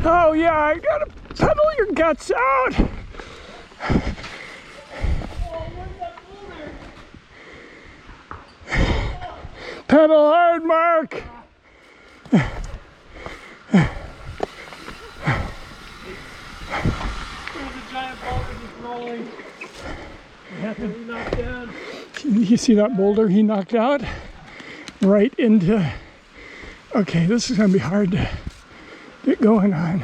Oh yeah, I gotta pedal your guts out. Pedal hard, Mark. There's a giant boulder just rolling. We have to be knocked down. You see that boulder he knocked out? Right into... Okay, this is gonna be hard to get going on.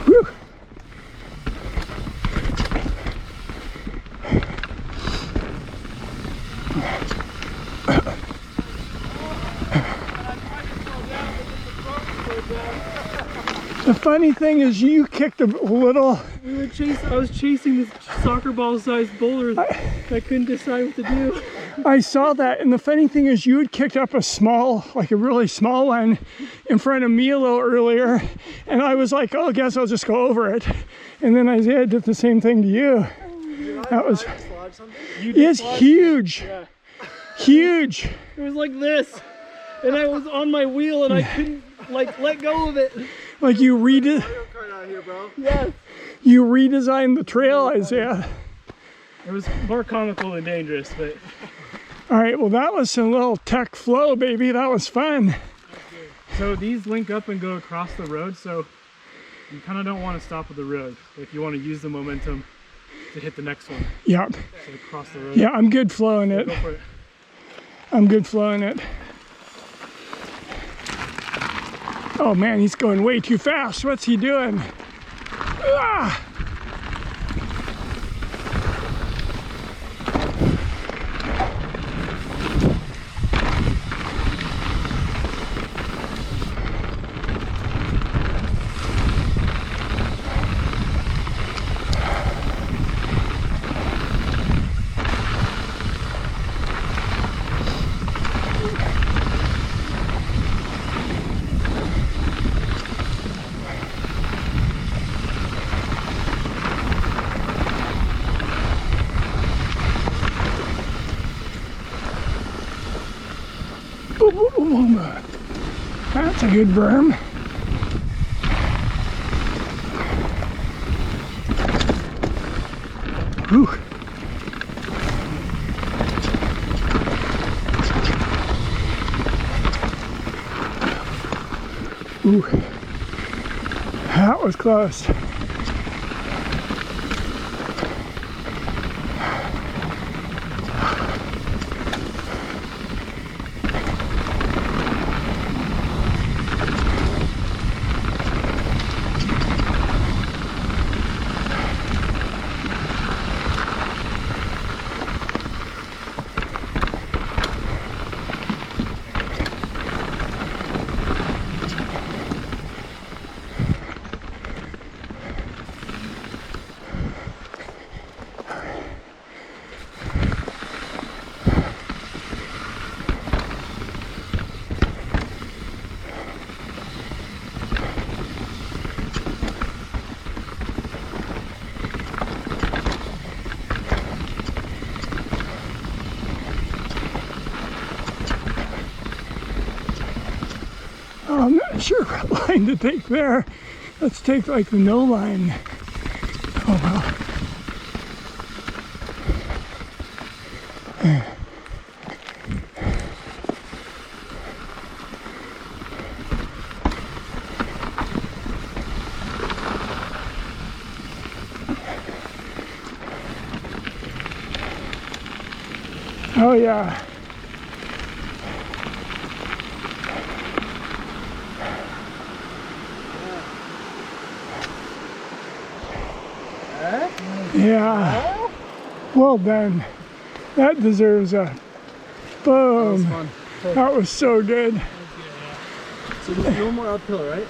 Whew. The funny thing is you kicked a little... I was chasing this soccer ball sized boulder. I couldn't decide what to do. I saw that, and the funny thing is you had kicked up a small, like a really small one in front of me a little earlier, and I was like, oh, I guess I'll just go over it. And then Isaiah did the same thing to you. That was... It's huge. Yeah. Huge. It was like this, and I was on my wheel, and I couldn't like let go of it. Like you Yes. You redesigned the trail, Isaiah. It was more comical than dangerous, but... All right, well that was some little tech flow, baby. That was fun. So these link up and go across the road, so you kind of don't want to stop at the road. Like you want to use the momentum to hit the next one. Yep. So across the road. Yeah, I'm good flowing it. Go for it. I'm good flowing it. Oh man, he's going way too fast. What's he doing? Ah! That's a good berm. Ooh. Ooh. That was close. I'm not sure what line to take there. Let's take like the no line. Oh well. Oh yeah. Yeah. Well done. That deserves a boom. That was fun. That was so good. So there's no more uphill, right?